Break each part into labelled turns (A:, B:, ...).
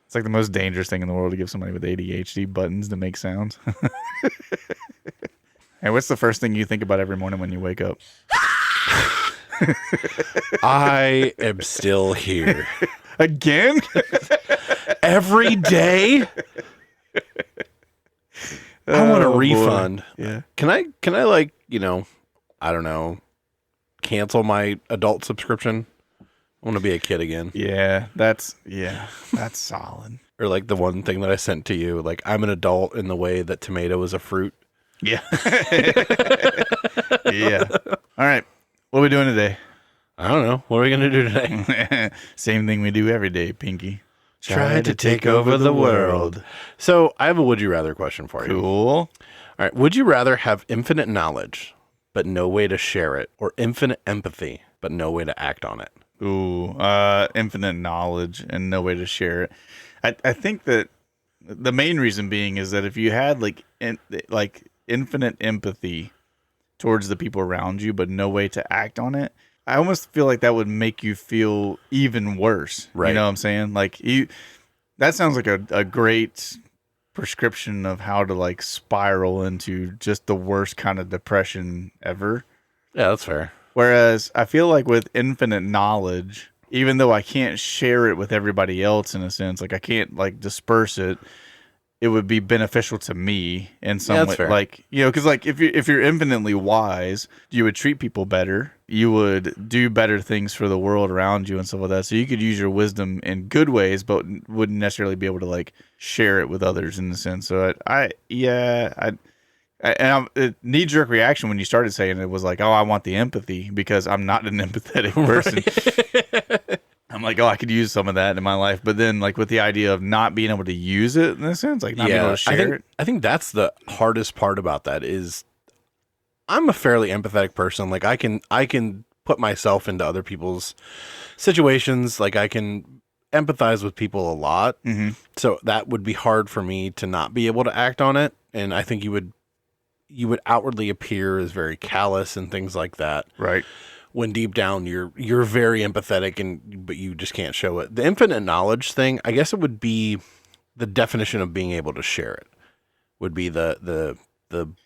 A: It's like the most dangerous thing in the world to give somebody with ADHD buttons to make sounds. Hey, what's the first thing you think about every morning when you wake up?
B: I am still here.
A: Again?
B: Every day? I want a refund.
A: Boy. Yeah.
B: Can I like, I don't know, cancel my adult subscription? I want to be a kid again.
A: Yeah, that's solid.
B: Or like the one thing that I sent to you, like I'm an adult in the way that tomato is a fruit.
A: Yeah. Yeah. All right. What are we doing today?
B: I don't know. What are we going to do today?
A: Same thing we do every day, Pinky.
B: Try to take over the world. So I have a would you rather question for you.
A: Cool.
B: All right. Would you rather have infinite knowledge, but no way to share it, or infinite empathy, but no way to act on it?
A: Ooh, infinite knowledge and no way to share it. I think that the main reason being is that if you had like infinite empathy towards the people around you, but no way to act on it, I almost feel like that would make you feel even worse.
B: Right.
A: You know what I'm saying? Like that sounds like a great prescription of how to like spiral into just the worst kind of depression ever.
B: Yeah, that's fair.
A: Whereas I feel like with infinite knowledge, even though I can't share it with everybody else in a sense, like I can't like disperse it, it would be beneficial to me in some way.
B: Fair.
A: Like, because like if you're infinitely wise, you would treat people better. You would do better things for the world around you and stuff like that. So you could use your wisdom in good ways, but wouldn't necessarily be able to like share it with others in the sense. So knee-jerk reaction when you started saying it was like, oh, I want the empathy because I'm not an empathetic person. Right. I'm like, oh, I could use some of that in my life. But then like with the idea of not being able to use it in a sense, like not being able to share it.
B: I think that's the hardest part about that is I'm a fairly empathetic person. Like I can put myself into other people's situations. Like I can empathize with people a lot.
A: Mm-hmm.
B: So that would be hard for me to not be able to act on it. And I think you would outwardly appear as very callous and things like that.
A: Right.
B: When deep down you're very empathetic but you just can't show it. The infinite knowledge thing, I guess it would be the definition of being able to share it would be the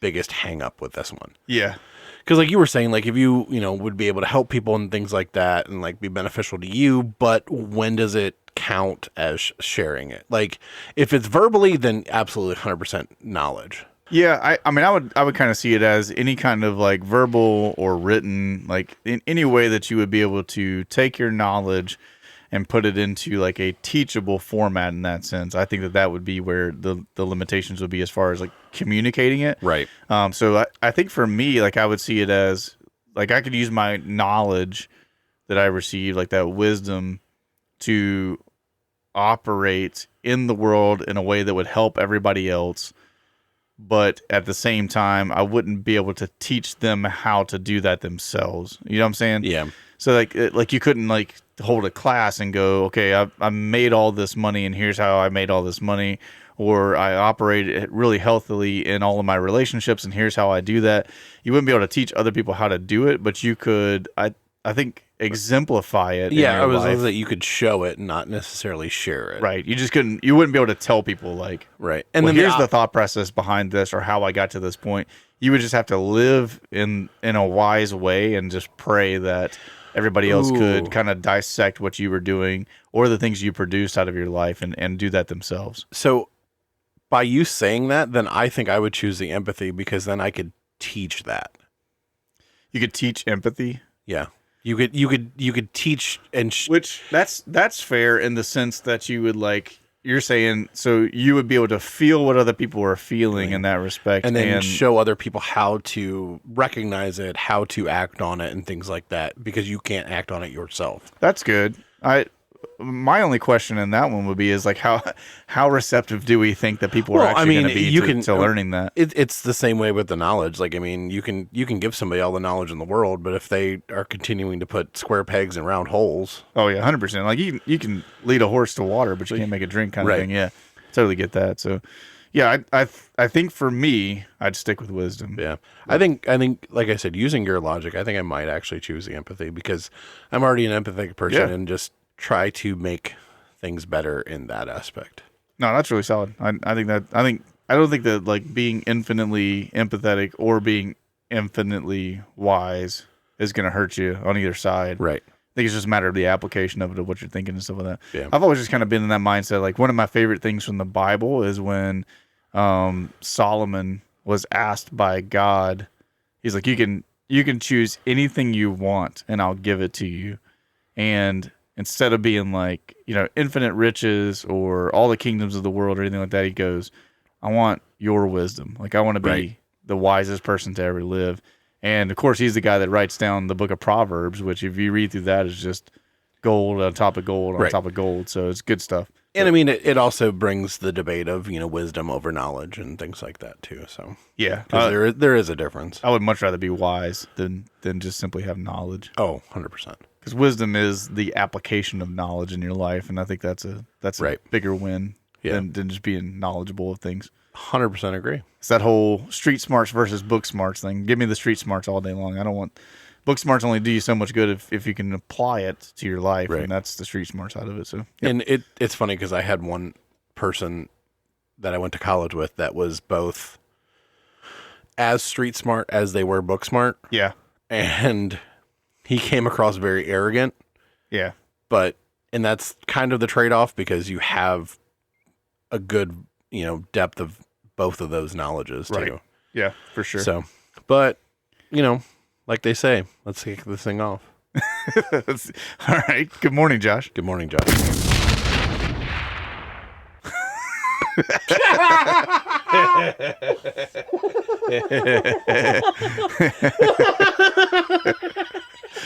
B: biggest hang up with this one.
A: Yeah.
B: Because like you were saying, like if you would be able to help people and things like that and like be beneficial to you, but when does it count as sharing it? Like if it's verbally, then absolutely 100% knowledge.
A: Yeah, I mean, I would kind of see it as any kind of like verbal or written, like in any way that you would be able to take your knowledge and put it into like a teachable format in that sense. I think that would be where the limitations would be as far as like communicating it.
B: Right.
A: So I think for me, like I would see it as like I could use my knowledge that I received, like that wisdom, to operate in the world in a way that would help everybody else. But at the same time, I wouldn't be able to teach them how to do that themselves. You know what I'm saying?
B: Yeah.
A: So like you couldn't like hold a class and go, okay, I made all this money and here's how I made all this money, or I operate really healthily in all of my relationships and here's how I do that. You wouldn't be able to teach other people how to do it, but you could, I think, exemplify it.
B: Yeah, I was saying that you could show it, not necessarily share it.
A: Right. You just couldn't. You wouldn't be able to tell people like,
B: right.
A: And then here's the thought process behind this, or how I got to this point. You would just have to live in a wise way and just pray that everybody else could kind of dissect what you were doing or the things you produced out of your life and do that themselves.
B: So by you saying that, then I think I would choose the empathy because then I could teach that.
A: You could teach empathy.
B: Yeah. You could teach
A: which that's fair in the sense that you would like you're saying so you would be able to feel what other people are feeling in that respect
B: and then show other people how to recognize it, how to act on it and things like that because you can't act on it yourself.
A: That's good. My only question in that one would be is like how receptive do we think that people are actually going to be to learning that?
B: It's the same way with the knowledge. Like, I mean, you can give somebody all the knowledge in the world, but if they are continuing to put square pegs in round holes.
A: Oh yeah, 100%. Like you can lead a horse to water, but you can't make it drink kind of thing. Yeah, totally get that. So yeah, I think for me, I'd stick with wisdom.
B: Yeah. I think like I said, using your logic, I think I might actually choose the empathy because I'm already an empathetic person and just try to make things better in that aspect.
A: No, that's really solid. I don't think that like being infinitely empathetic or being infinitely wise is going to hurt you on either side.
B: Right.
A: I think it's just a matter of the application of it, of what you're thinking and stuff like that.
B: Yeah.
A: I've always just kind of been in that mindset. Like one of my favorite things from the Bible is when Solomon was asked by God, he's like, you can choose anything you want and I'll give it to you. And instead of being like, infinite riches or all the kingdoms of the world or anything like that, he goes, I want your wisdom. Like I want to be the wisest person to ever live. And of course, he's the guy that writes down the book of Proverbs, which if you read through that is just gold on top of gold on top of gold. So it's good stuff.
B: And I mean, it also brings the debate of, wisdom over knowledge and things like that too. So
A: yeah,
B: because there is a difference.
A: I would much rather be wise than just simply have knowledge.
B: Oh, 100%.
A: Because wisdom is the application of knowledge in your life, and I think that's a bigger win than just being knowledgeable of things.
B: 100% agree.
A: It's that whole street smarts versus book smarts thing. Give me the street smarts all day long. I don't want book smarts. Only do you so much good if you can apply it to your life, and that's the street smart side of it. So,
B: and it's funny because I had one person that I went to college with that was both as street smart as they were book smart.
A: Yeah,
B: and he came across very arrogant.
A: Yeah,
B: and that's kind of the trade-off because you have a good depth of both of those knowledges too.
A: Right. Yeah, for sure.
B: So, but like they say, let's kick this thing off.
A: All right. Good morning, Josh.
B: Good morning, Josh.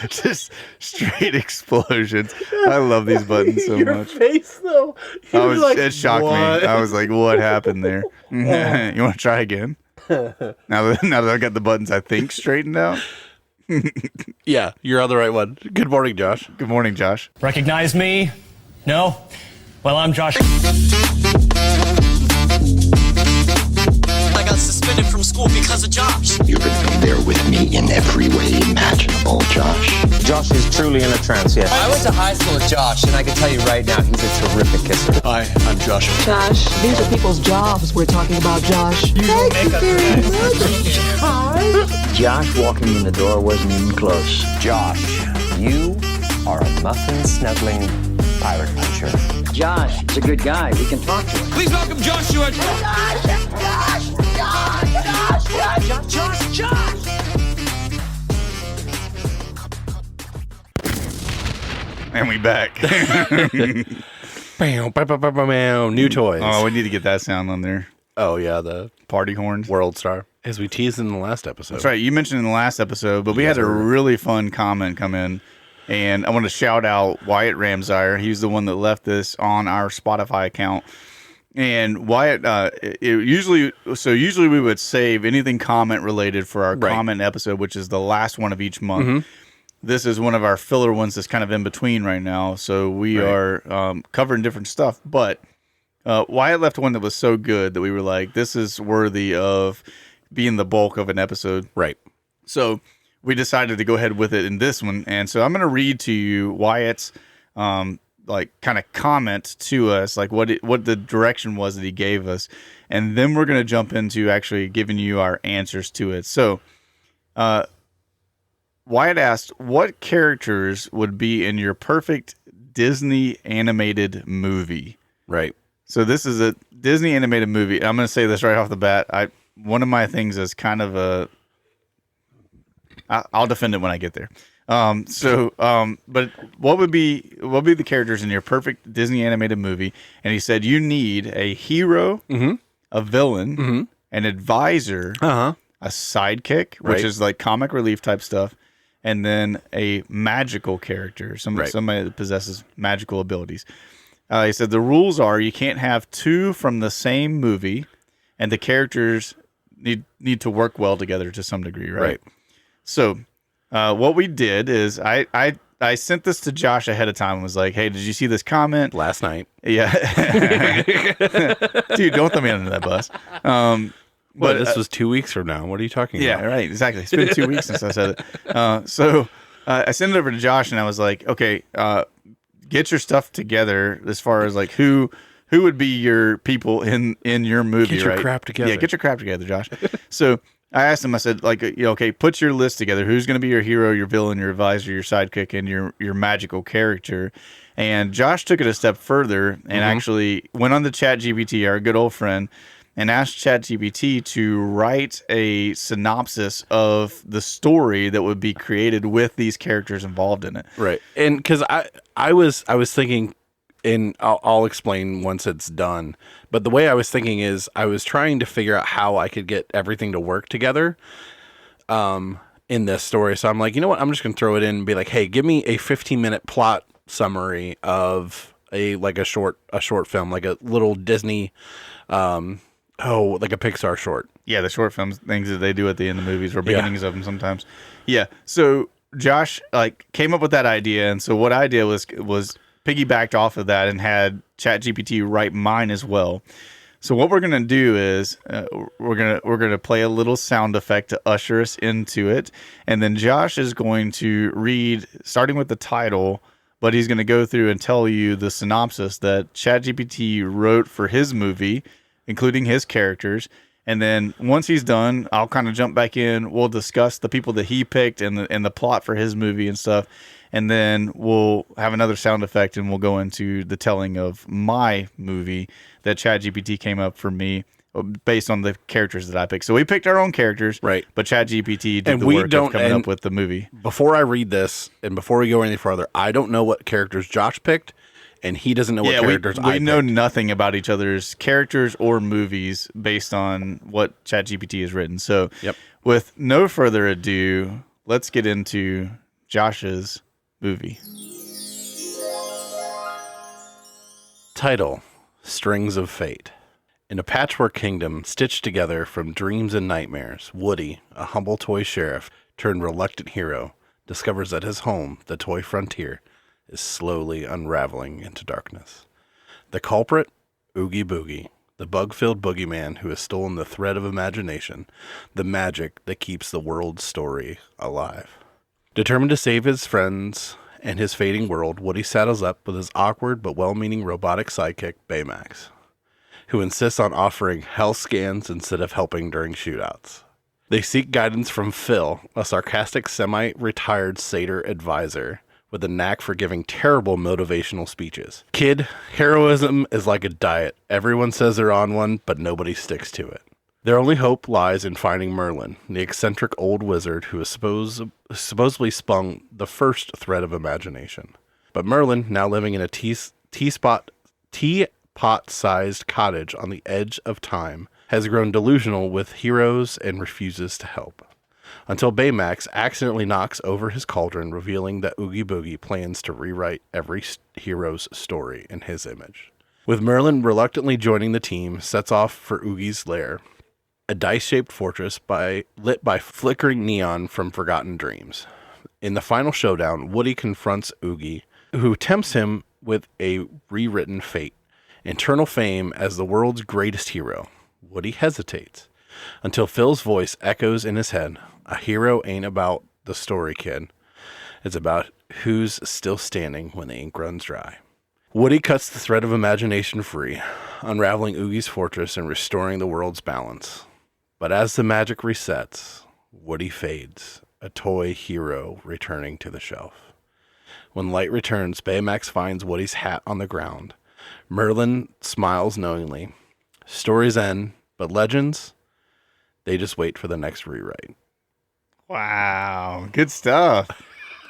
A: Just straight explosions. I love these buttons so
B: Your
A: much.
B: face, though.
A: It shocked me. I was like, "What happened there?" You want to try again? Now that I got the buttons, I think straightened out.
B: Yeah, you're on the right one. Good morning, Josh.
A: Good morning, Josh.
C: Recognize me? No? Well, I'm Josh.
D: I got suspended from school because of Josh.
E: You could be there with me in every way imaginable, Josh.
F: Josh is truly in a trance, yes.
D: I went to high school with Josh, and I can tell you right now, he's a terrific kisser.
B: Hi, I'm Josh.
G: Josh, these are people's jobs we're talking about, Josh.
E: Josh walking in the door wasn't even close.
F: Josh, you are a muffin-snuggling pirate puncher.
E: Josh is a good guy. We can talk to him.
D: Please welcome Joshua. Josh.
A: And we back.
B: Bam, bam, bam, bam, bam. New toys.
A: Oh, we need to get that sound on there.
B: Oh, yeah, the
A: Party horns.
B: World Star. As we teased in the last episode.
A: That's right. You mentioned in the last episode, but we had a really fun comment come in. And I want to shout out Wyatt Ramsire. He's the one that left this on our Spotify account. And Wyatt, usually we would save anything comment related for our comment episode, which is the last one of each month. Mm-hmm. This is one of our filler ones that's kind of in between right now. So we are covering different stuff. But Wyatt left one that was so good that we were like, this is worthy of being the bulk of an episode.
B: Right.
A: So we decided to go ahead with it in this one. And so I'm going to read to you Wyatt's kind of comment to us, like what the direction was that he gave us. And then we're going to jump into actually giving you our answers to it. So Wyatt asked, what characters would be in your perfect Disney animated movie?
B: Right.
A: So this is a Disney animated movie. I'm going to say this right off the bat. One of my things is kind of I'll defend it when I get there. But what would be the characters in your perfect Disney animated movie? And he said you need a hero, a villain, an advisor, a sidekick, which is like comic relief type stuff, and then a magical character, somebody that possesses magical abilities. He said the rules are you can't have two from the same movie, and the characters need to work well together to some degree, right? So what we did is I sent this to Josh ahead of time and was like, hey, did you see this comment?
B: Last night.
A: Yeah. Dude, don't throw me under that bus.
B: But this was 2 weeks from now. What are you talking about?
A: Yeah, right. Exactly. It's been 2 weeks since I said it. So I sent it over to Josh and I was like, okay, get your stuff together as far as like who would be your people in your movie.
B: Get your
A: right?
B: crap together.
A: Yeah, get your crap together, Josh. So I asked him, I said, like, okay, put your list together. Who's going to be your hero, your villain, your advisor, your sidekick, and your magical character? And Josh took it a step further and actually went on the ChatGPT, our good old friend, and asked ChatGPT to write a synopsis of the story that would be created with these characters involved in it.
B: Right. And because I was thinking, and I'll explain once it's done, but the way I was thinking is I was trying to figure out how I could get everything to work together in this story. So I'm like, you know what? I'm just going to throw it in and be like, hey, give me a 15-minute plot summary of a short film, like a little Disney, like a Pixar short.
A: Yeah, the short films, things that they do at the end of the movies or beginnings of them sometimes. Yeah. So Josh came up with that idea, and so what I did was piggybacked off of that and had ChatGPT write mine as well. So what we're gonna do is we're gonna play a little sound effect to usher us into it, and then Josh is going to read, starting with the title, but he's gonna go through and tell you the synopsis that ChatGPT wrote for his movie, including his characters. And then once he's done, I'll kind of jump back in. We'll discuss the people that he picked and the plot for his movie and stuff. And then we'll have another sound effect and we'll go into the telling of my movie that ChatGPT came up for me based on the characters that I picked. So we picked our own characters,
B: right?
A: But ChatGPT did the work of coming up with the movie.
B: Before I read this and before we go any further, I don't know what characters Josh picked. And he doesn't know what characters I picked.
A: We know nothing about each other's characters or movies based on what ChatGPT has written. So with no further ado, let's get into Josh's movie.
B: Title: Strings of Fate. In a patchwork kingdom stitched together from dreams and nightmares, Woody, a humble toy sheriff turned reluctant hero, discovers that his home, the toy frontier, is slowly unraveling into darkness. The culprit? Oogie Boogie, the bug-filled boogeyman who has stolen the thread of imagination, the magic that keeps the world's story alive. Determined to save his friends and his fading world, Woody saddles up with his awkward but well-meaning robotic sidekick, Baymax, who insists on offering health scans instead of helping during shootouts. They seek guidance from Phil, a sarcastic semi-retired satyr advisor with a knack for giving terrible motivational speeches. Kid, heroism is like a diet. Everyone says they're on one, but nobody sticks to it. Their only hope lies in finding Merlin, the eccentric old wizard who has supposedly spun the first thread of imagination. But Merlin, now living in a teapot-sized cottage on the edge of time, has grown delusional with heroes and refuses to help. Until Baymax accidentally knocks over his cauldron, revealing that Oogie Boogie plans to rewrite every hero's story in his image. With Merlin reluctantly joining the team, sets off for Oogie's lair, a dice-shaped fortress lit by flickering neon from forgotten dreams. In the final showdown, Woody confronts Oogie, who tempts him with a rewritten fate, eternal fame as the world's greatest hero. Woody hesitates, until Phil's voice echoes in his head. A hero ain't about the story, kid. It's about who's still standing when the ink runs dry. Woody cuts the thread of imagination free, unraveling Oogie's fortress and restoring the world's balance. But as the magic resets, Woody fades, a toy hero returning to the shelf. When light returns, Baymax finds Woody's hat on the ground. Merlin smiles knowingly. Stories end, but legends, they just wait for the next rewrite.
A: Wow, good stuff.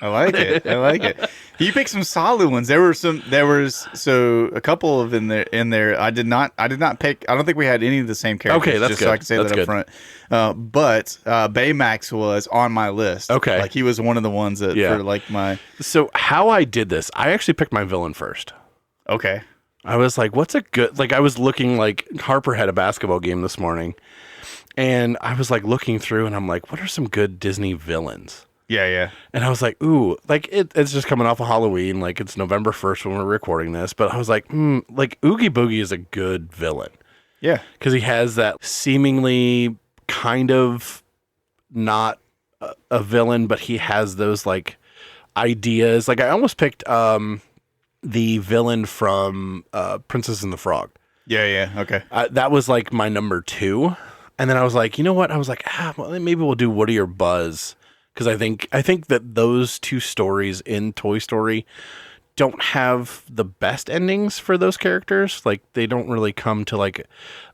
A: I like it. I like it. You picked some solid ones. There was a couple of in there. I did not pick. I don't think we had any of the same characters.
B: Okay, that's
A: just
B: good.
A: So I can say
B: that's
A: that
B: good.
A: up front. But Baymax was on my list.
B: Okay,
A: like he was one of the ones that for like my.
B: So how I did this, I actually picked my villain first.
A: Okay.
B: I was like, what's a good, like I was looking, like Harper had a basketball game this morning and I was like looking through and I'm like, what are some good Disney villains?
A: Yeah.
B: And I was like, ooh, like it's just coming off of Halloween. Like it's November 1st when we're recording this, but I was like, like Oogie Boogie is a good villain.
A: Yeah.
B: Cause he has that seemingly kind of not a villain, but he has those like ideas. Like I almost picked, the villain from Princess and the Frog.
A: Yeah. Okay.
B: That was like my number 2. And then I was like, you know what? I was like, well, maybe we'll do Woody or Buzz. Because I think that those 2 stories in Toy Story don't have the best endings for those characters. Like, they don't really come to like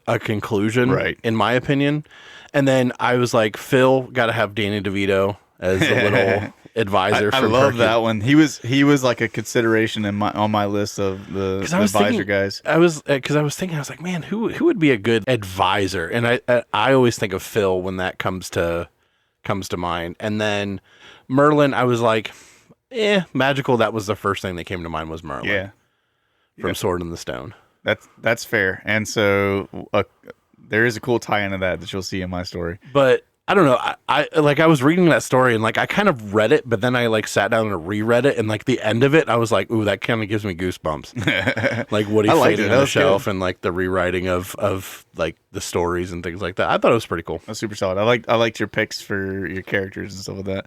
B: a conclusion,
A: right,
B: in my opinion. And then I was like, Phil, got to have Danny DeVito as the little advisor.
A: I love that one. He was like a consideration on my list of the advisor guys.
B: I was like, man, who would be a good advisor? And I always think of Phil when that comes to mind. And then Merlin, I was like, magical. That was the first thing that came to mind was Merlin. From Sword in the Stone.
A: That's fair. And so there is a cool tie into that you'll see in my story.
B: But I don't know. I was reading that story and like I kind of read it, but then I like sat down and reread it, and like the end of it, I was like, ooh, that kind of gives me goosebumps. Like Woody fading on the shelf and like the rewriting of like the stories and things like that. I thought it was pretty cool.
A: That's super solid. I liked your picks for your characters and stuff like that.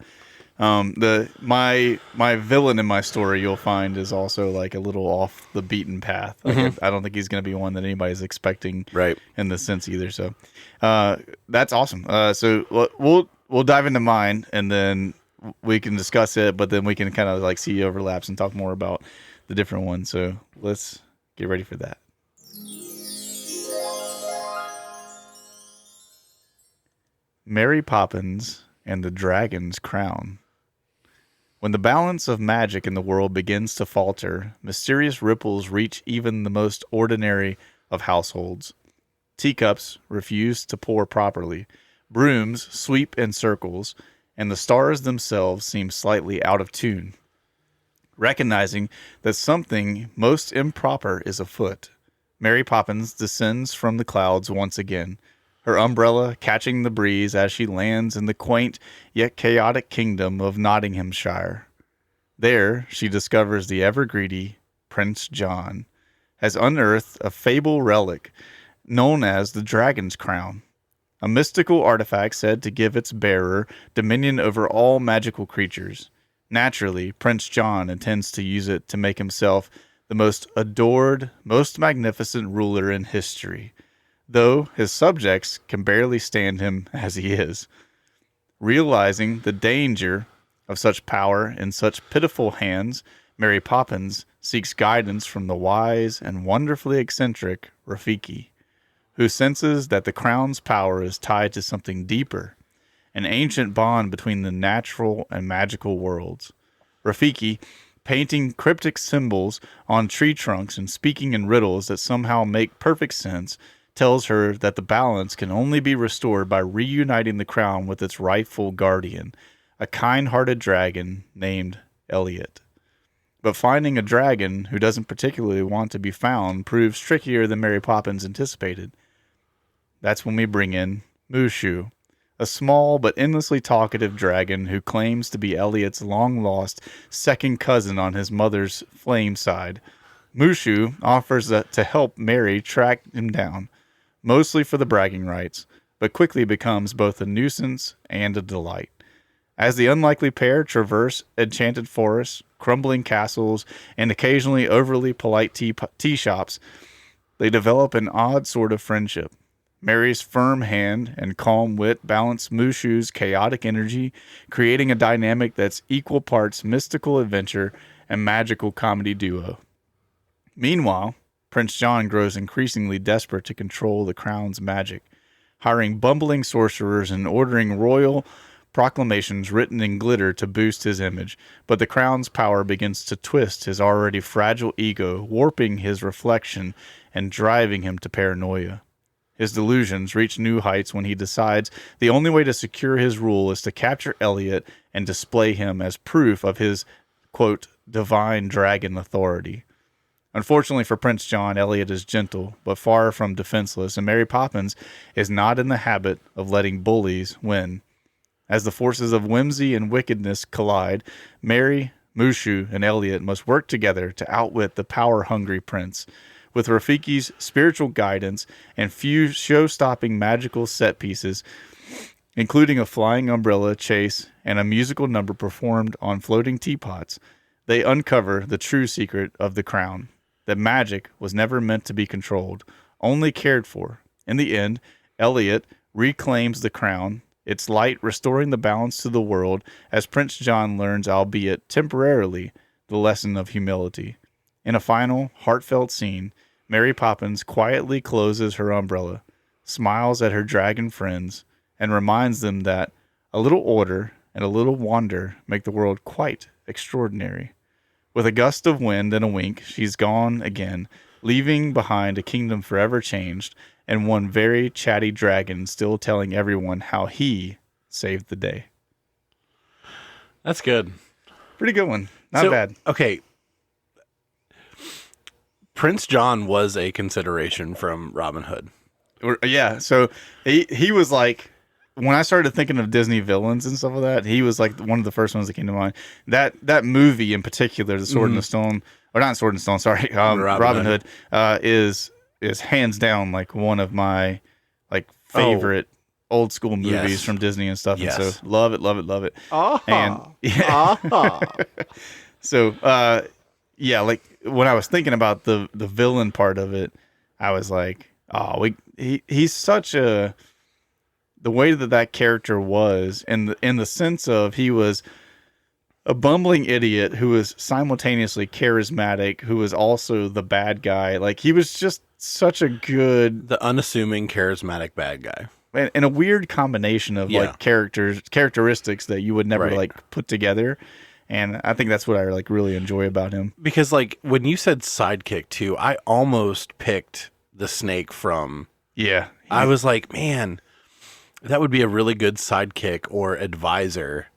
A: My villain in my story, you'll find, is also like a little off the beaten path. Like, I don't think he's going to be one that anybody's expecting,
B: right,
A: in this sense either. So, that's awesome. So we'll dive into mine, and then we can discuss it. But then we can kind of like see overlaps and talk more about the different ones. So let's get ready for that. Mary Poppins and the Dragon's Crown. When the balance of magic in the world begins to falter, mysterious ripples reach even the most ordinary of households. Teacups refuse to pour properly, brooms sweep in circles, and the stars themselves seem slightly out of tune. Recognizing that something most improper is afoot, Mary Poppins descends from the clouds once again, her umbrella catching the breeze as she lands in the quaint yet chaotic kingdom of Nottinghamshire. There, she discovers the ever-greedy Prince John has unearthed a fable relic known as the Dragon's Crown, a mystical artifact said to give its bearer dominion over all magical creatures. Naturally, Prince John intends to use it to make himself the most adored, most magnificent ruler in history, though his subjects can barely stand him as he is. Realizing the danger of such power in such pitiful hands, Mary Poppins seeks guidance from the wise and wonderfully eccentric Rafiki, who senses that the crown's power is tied to something deeper, an ancient bond between the natural and magical worlds. Rafiki, painting cryptic symbols on tree trunks and speaking in riddles that somehow make perfect sense, tells her that the balance can only be restored by reuniting the crown with its rightful guardian, a kind-hearted dragon named Elliot. But finding a dragon who doesn't particularly want to be found proves trickier than Mary Poppins anticipated. That's when we bring in Mushu, a small but endlessly talkative dragon who claims to be Elliot's long-lost second cousin on his mother's flame side. Mushu offers to help Mary track him down, mostly for the bragging rights, but quickly becomes both a nuisance and a delight. As the unlikely pair traverse enchanted forests, crumbling castles, and occasionally overly polite tea shops, they develop an odd sort of friendship. Mary's firm hand and calm wit balance Mushu's chaotic energy, creating a dynamic that's equal parts mystical adventure and magical comedy duo. Meanwhile, Prince John grows increasingly desperate to control the crown's magic, hiring bumbling sorcerers and ordering royal proclamations written in glitter to boost his image, but the crown's power begins to twist his already fragile ego, warping his reflection and driving him to paranoia. His delusions reach new heights when he decides the only way to secure his rule is to capture Elliot and display him as proof of his, quote, divine dragon authority. Unfortunately for Prince John, Elliot is gentle, but far from defenseless, and Mary Poppins is not in the habit of letting bullies win. As the forces of whimsy and wickedness collide, Mary, Mushu, and Elliot must work together to outwit the power-hungry prince. With Rafiki's spiritual guidance and few show-stopping magical set pieces, including a flying umbrella chase and a musical number performed on floating teapots, they uncover the true secret of the crown, that magic was never meant to be controlled, only cared for. In the end, Elliot reclaims the crown, its light restoring the balance to the world as Prince John learns, albeit temporarily, the lesson of humility. In a final, heartfelt scene, Mary Poppins quietly closes her umbrella, smiles at her dragon friends, and reminds them that a little order and a little wonder make the world quite extraordinary. With a gust of wind and a wink, she's gone again, leaving behind a kingdom forever changed, and one very chatty dragon still telling everyone how he saved the day.
B: That's good.
A: Pretty good one. Not bad.
B: Okay. Prince John was a consideration from Robin Hood.
A: Yeah, so he was like, when I started thinking of Disney villains and stuff like that, he was like one of the first ones that came to mind. That movie in particular, The Sword and the Stone, or not Sword and Stone, sorry, Robin Hood, is hands down like one of my like favorite old school movies from Disney and stuff.
B: Yes.
A: And so love it. And so like when I was thinking about the villain part of it, I was like, he's such a, the way that character was, and in the sense of he was a bumbling idiot who was simultaneously charismatic, who was also the bad guy. Like he was just such a good,
B: the unassuming, charismatic bad guy,
A: and a weird combination of like characteristics that you would never like put together. And I think that's what I like really enjoy about him.
B: Because like when you said sidekick too, I almost picked the snake from.
A: Yeah,
B: I was like, man, that would be a really good sidekick or advisor.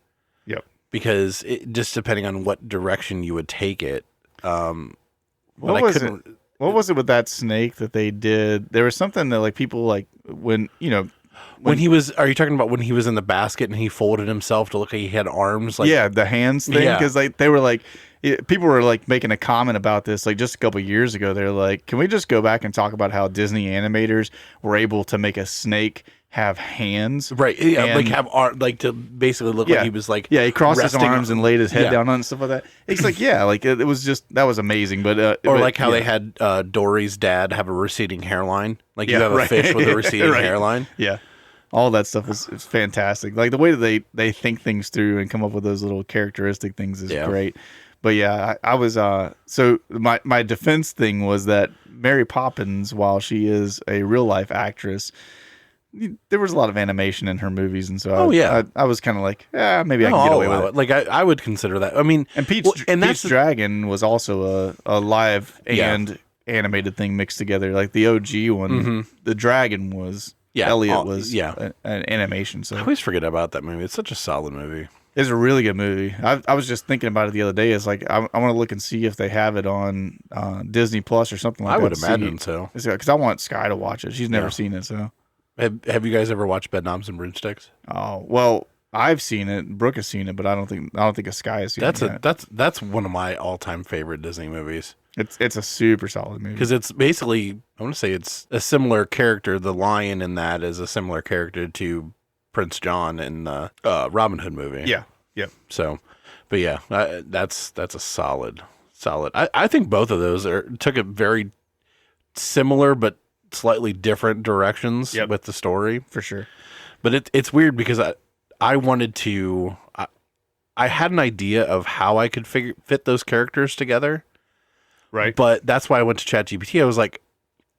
A: Yep.
B: Because just depending on what direction you would take it.
A: What was it with that snake that they did? There was something that like people like when
B: he was. Are you talking about when he was in the basket and he folded himself to look like he had arms? Like,
A: the hands thing. Because like they were like, people were like making a comment about this like just a couple years ago. They're like, can we just go back and talk about how Disney animators were able to make a snake have hands,
B: right? Yeah, and, like have art, like to basically look like he was like,
A: he crossed his arms and laid his head down on it and stuff like that. It's like, like it was just, that was amazing. But
B: like how they had Dory's dad have a receding hairline, like you have a fish with a receding hairline.
A: Yeah, all that stuff is fantastic. Like the way that they think things through and come up with those little characteristic things is great. But yeah, I was so my defense thing was that Mary Poppins, while she is a real life actress, there was a lot of animation in her movies, and so I was kind of like, maybe I can get away with it.
B: Like I would consider that. I mean,
A: and Pete's Dragon was also a live and animated thing mixed together. Like the OG one, the dragon was Elliot was an animation. So
B: I always forget about that movie. It's such a solid movie.
A: It's a really good movie. I was just thinking about it the other day. It's like I want to look and see if they have it on Disney Plus or something like that.
B: I would imagine so.
A: Because I want Sky to watch it. She's never seen it. So
B: have you guys ever watched Bedknobs and Broomsticks?
A: Oh well, I've seen it. Brooke has seen it, but I don't think a Sky has seen it yet.
B: That's one of my all time favorite Disney movies.
A: It's a super solid movie
B: because it's basically, I want to say it's a similar character. The lion in that is a similar character to Prince John in the Robin Hood movie.
A: Yeah.
B: So, but yeah, that's a solid. I think both of those took it very similar but slightly different directions with the story
A: for sure.
B: But it's weird because I wanted to. I had an idea of how I could fit those characters together.
A: Right.
B: But that's why I went to ChatGPT. I was like,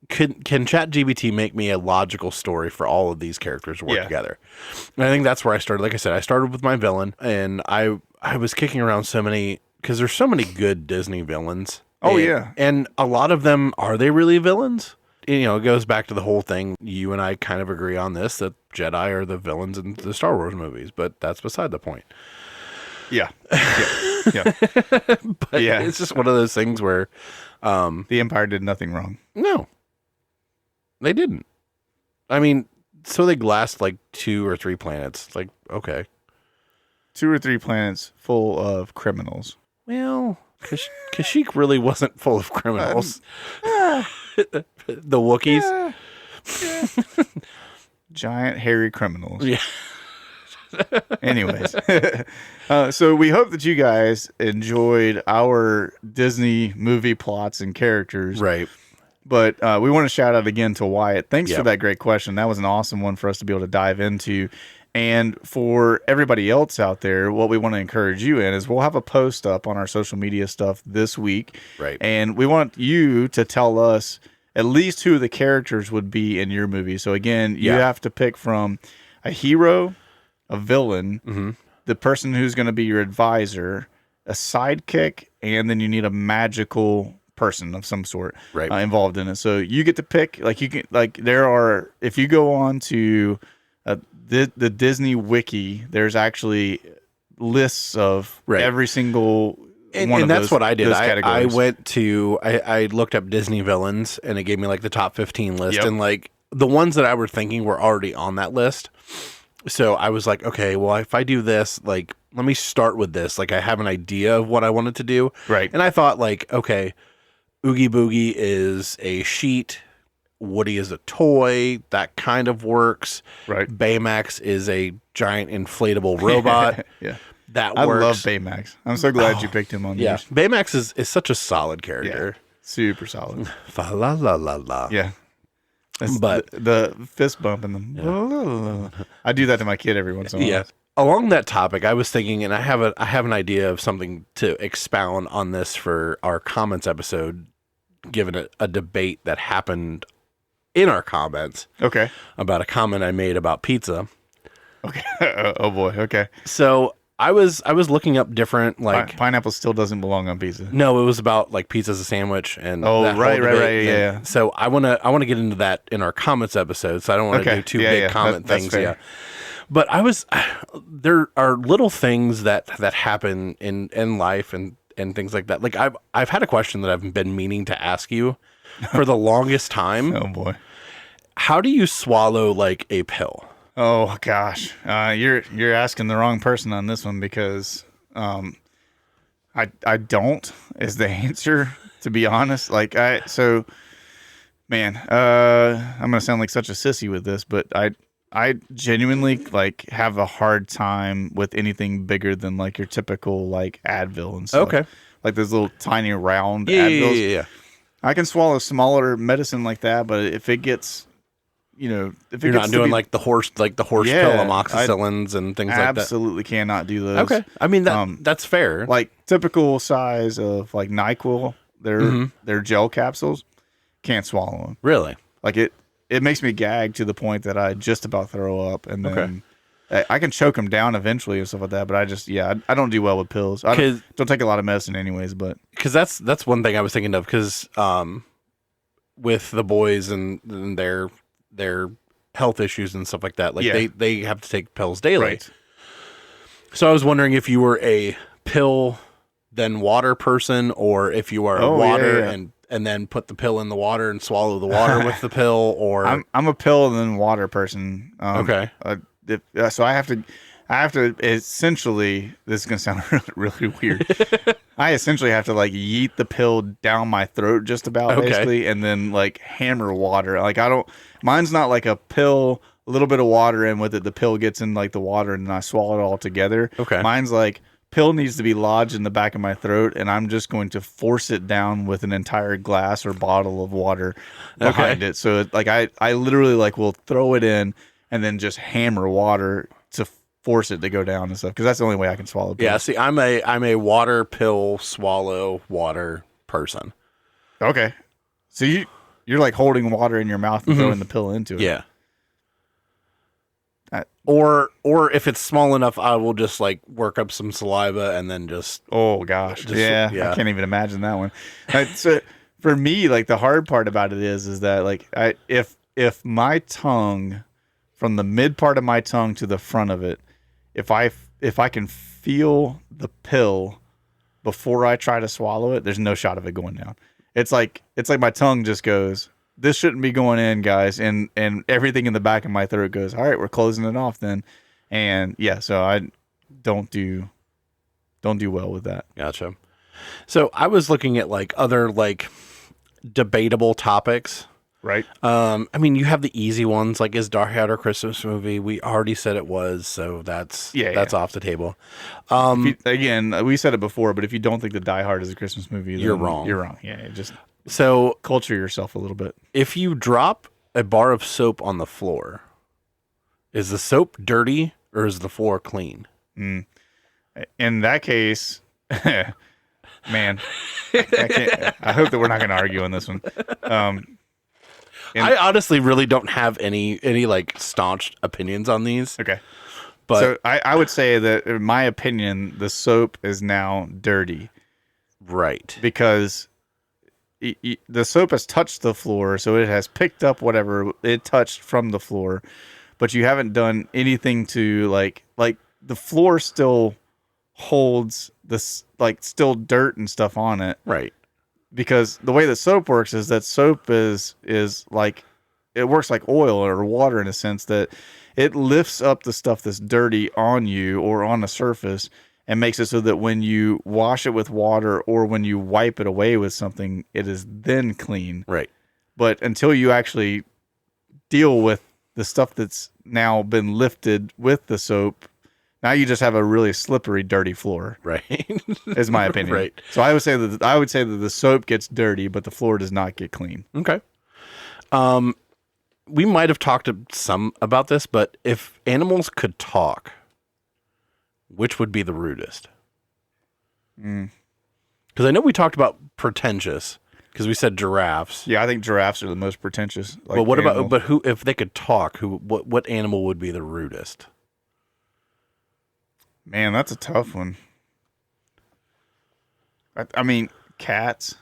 B: can ChatGPT make me a logical story for all of these characters to work together? And I think that's where I started. Like I said, I started with my villain, and I was kicking around so many, because there's so many good Disney villains. And a lot of them, are they really villains? You know, it goes back to the whole thing. You and I kind of agree on this, that Jedi are the villains in the Star Wars movies, but that's beside the point.
A: Yeah.
B: But it's just one of those things where
A: the Empire did nothing wrong.
B: No, they didn't. I mean, so they glassed like 2 or 3 planets. Like, okay.
A: 2 or 3 planets full of criminals.
B: Well, Kashyyyk really wasn't full of criminals. The Wookiees.
A: Giant hairy criminals.
B: Yeah.
A: Anyways, so we hope that you guys enjoyed our Disney movie plots and characters.
B: Right.
A: But we want to shout out again to Wyatt. Thanks for
B: Yep.
A: that great question. That was an awesome one for us to be able to dive into. And for everybody else out there, what we want to encourage you in is we'll have a post up on our social media stuff this week.
B: Right.
A: And we want you to tell us at least who the characters would be in your movie. So again, you have to pick from a hero, a villain, the person who's going to be your advisor, a sidekick, and then you need a magical person of some sort involved in it. So you get to pick, like, you can, like, there are, if you go on to the Disney wiki, there's actually lists of every single one of
B: that's
A: those,
B: what I did.
A: those
B: I
A: categories.
B: went to I looked up Disney villains, and it gave me like the top 15 list,
A: Yep.
B: and like the ones that I were thinking were already on that list. So I was like, okay, well, if I do this, like, let me start with this. Like, I have an idea of what I wanted to do,
A: Right.
B: And I thought, like, okay, Oogie Boogie is a sheet. Woody is a toy. That kind of works.
A: Right.
B: Baymax is a giant inflatable robot.
A: Yeah.
B: That
A: I
B: works.
A: love Baymax. I'm so glad you picked him on
B: Yeah.
A: yours.
B: Baymax is such a solid character.
A: Super solid.
B: Fa la la la la.
A: Yeah. That's
B: But-
A: the fist bump and the I do that to my kid every once in a while.
B: Yeah. Along that topic, I was thinking, and I have an idea of something to expound on this for our comments episode, given a debate that happened in our comments
A: Okay.
B: about a comment I made about pizza.
A: Okay. Oh boy. Okay.
B: So I was looking up different, like,
A: Pineapple still doesn't belong on pizza.
B: no, it was about like pizza as a sandwich and
A: Oh,
B: that whole
A: right,
B: debate.
A: yeah.
B: So I wanna get into that in our comments episode. So I don't want to
A: Okay.
B: do two
A: Yeah,
B: big
A: yeah.
B: comment
A: That's
B: things.
A: fair.
B: Yeah. But there are little things that happen in life and things like that. Like I've had a question that I've been meaning to ask you for the longest time.
A: Oh boy.
B: How do you swallow like a pill?
A: Oh gosh. You're asking the wrong person on this one because I don't is the answer, to be honest. Like I'm gonna sound like such a sissy with this, but I genuinely like have a hard time with anything bigger than like your typical like Advil and stuff.
B: Okay.
A: Like those little tiny round
B: Yeah,
A: Advils.
B: yeah.
A: I can swallow smaller medicine like that, but if it gets, if it
B: You're
A: gets
B: not
A: to
B: doing
A: be-
B: like the horse
A: Yeah,
B: pill amoxicillins and things like that.
A: absolutely cannot do those.
B: Okay. I mean that's fair.
A: Like typical size of like NyQuil, they're gel capsules. Can't swallow them.
B: Really?
A: Like it makes me gag to the point that I just about throw up, and then I can choke them down eventually and stuff like that. But I don't do well with pills. I don't take a lot of medicine anyways. But
B: Because that's one thing I was thinking of. Because with the boys and their health issues and stuff like that, like they have to take pills daily.
A: right,
B: So I was wondering if you were a pill then water person, or if you are a
A: Oh,
B: water
A: yeah.
B: and then put the pill in the water and swallow the water with the pill, or
A: I'm a pill and then water person.
B: Okay.
A: So I have to essentially. This is gonna sound really weird. I essentially have to like yeet the pill down my throat just about
B: Okay.
A: basically, and then like hammer water. Like mine's not like a pill, a little bit of water in with it. The pill gets in like the water, and then I swallow it all together.
B: Okay.
A: Mine's like pill needs to be lodged in the back of my throat, and I'm just going to force it down with an entire glass or bottle of water behind it. So like I literally like will throw it in and then just hammer water to force it to go down and stuff, because that's the only way I can swallow pills.
B: yeah. See, I'm a water pill swallow water person.
A: Okay. So you're like holding water in your mouth and throwing the pill into it.
B: Yeah.
A: I-
B: Or if it's small enough, I will just like work up some saliva and then just
A: Oh gosh. Yeah.
B: yeah.
A: I can't even imagine that one. So for me, like the hard part about it is that like if my tongue, from the mid part of my tongue to the front of it, if I can feel the pill before I try to swallow it, there's no shot of it going down. It's like my tongue just goes, this shouldn't be going in, guys, and everything in the back of my throat goes, all right, we're closing it off then. And yeah, so I don't do well with that.
B: Gotcha. So I was looking at like other like debatable topics.
A: Right.
B: I mean, you have the easy ones, like is Die Hard a Christmas movie? We already said it was, so that's off the table.
A: Again, we said it before, but if you don't think that Die Hard is a Christmas movie, then
B: You're wrong.
A: You're wrong. Yeah, just
B: So
A: culture yourself a little bit.
B: if you drop a bar of soap on the floor, is the soap dirty or is the floor clean?
A: In that case, man, I hope that we're not going to argue on this one.
B: I honestly really don't have any like staunch opinions on these.
A: Okay.
B: But
A: So I would say that, in my opinion, the soap is now dirty
B: right.
A: because the soap has touched the floor, so it has picked up whatever it touched from the floor, but you haven't done anything to like the floor still holds this like still dirt and stuff on it.
B: Right.
A: Because the way that soap works is that soap is like, it works like oil or water in a sense that it lifts up the stuff that's dirty on you or on the surface and makes it so that when you wash it with water or when you wipe it away with something, it is then clean.
B: Right.
A: But until you actually deal with the stuff that's now been lifted with the soap, now you just have a really slippery, dirty floor.
B: Right.
A: Is my opinion.
B: Right.
A: So I would say that the soap gets dirty, but the floor does not get clean.
B: Okay. We might have talked some about this, but if animals could talk, which would be the rudest? Because I know we talked about pretentious, because we said giraffes.
A: Yeah, I think giraffes are the most pretentious.
B: But what
A: animal.
B: about who? If they could talk, what animal would be the rudest?
A: Man, that's a tough one. I mean, cats.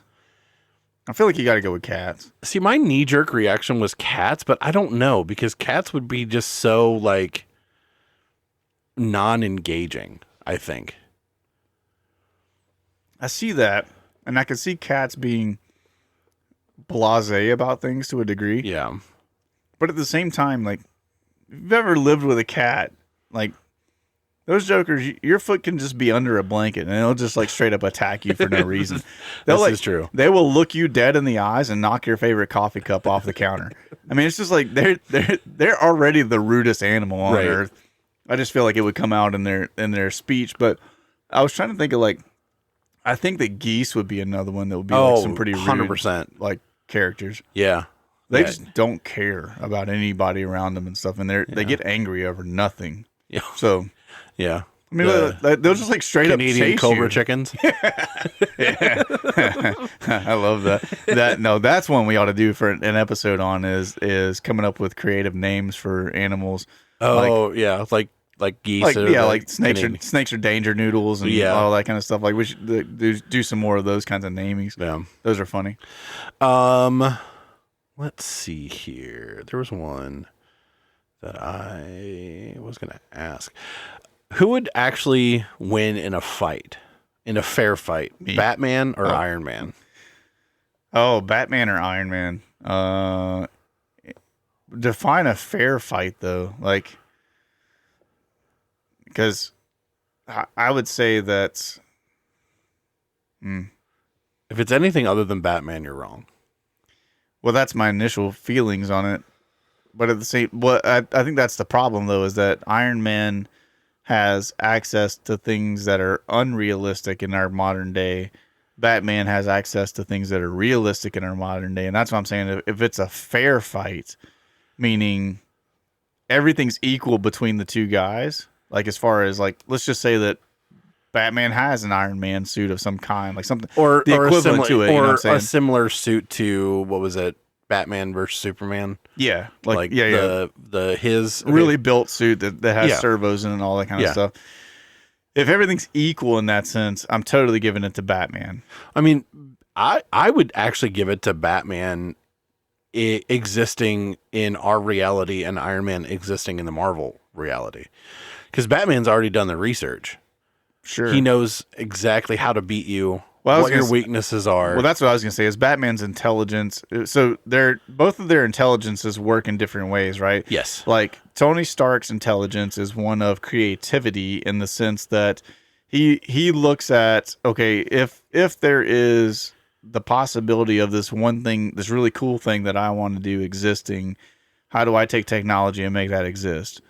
A: I feel like you got to go with cats.
B: See, my knee-jerk reaction was cats, but I don't know, because cats would be just so, like, non-engaging, I think.
A: I see that, and I can see cats being blasé about things to a degree.
B: Yeah.
A: But at the same time, like, if you've ever lived with a cat, like, those jokers, your foot can just be under a blanket, and they'll just like straight up attack you for no reason.
B: This is true.
A: They will look you dead in the eyes and knock your favorite coffee cup off the counter. I mean, it's just like they're already the rudest animal on earth. I just feel like it would come out in their speech. But I was trying to think of like, I think that geese would be another one that would be like some pretty rude
B: 100%.
A: like characters.
B: Yeah.
A: They just don't care about anybody around them and stuff, and they get angry over nothing.
B: Yeah.
A: So.
B: Yeah.
A: I mean, they'll just like straight
B: Canadian
A: up chase
B: Cobra
A: you.
B: chickens.
A: I love that. No, that's one we ought to do for an episode on is coming up with creative names for animals.
B: Oh, yeah, like geese.
A: Like snakes are danger noodles and all that kind of stuff. Like we should do some more of those kinds of namings.
B: Yeah,
A: those are funny.
B: Let's see here. There was one that I was going to ask. Who would actually win in a fight, in a fair fight? Me. Batman or Iron Man?
A: Oh, Batman or Iron Man? Define a fair fight, though. Like, because I would say that
B: if it's anything other than Batman, you're wrong.
A: Well, that's my initial feelings on it. But at the same, I think that's the problem, though, is that Iron Man has access to things that are unrealistic in our modern day. Batman has access to things that are realistic in our modern day. And that's what I'm saying. If it's a fair fight, meaning everything's equal between the two guys, like as far as like, let's just say that Batman has an Iron Man suit of some kind, like something,
B: or
A: the equivalent to it,
B: or a similar suit to, what was it? Batman versus Superman.
A: Yeah.
B: His
A: really built suit that has servos in it and all that kind of stuff. If everything's equal in that sense, I'm totally giving it to Batman.
B: I mean, I would actually give it to Batman existing in our reality and Iron Man existing in the Marvel reality. Because Batman's already done the research.
A: Sure.
B: He knows exactly how to beat you. What your weaknesses are.
A: Well, that's what I was going to say is Batman's intelligence. So both of their intelligences work in different ways, right?
B: Yes.
A: Like Tony Stark's intelligence is one of creativity in the sense that he looks at, okay, if there is the possibility of this one thing, this really cool thing that I want to do existing. How do I take technology and make that exist?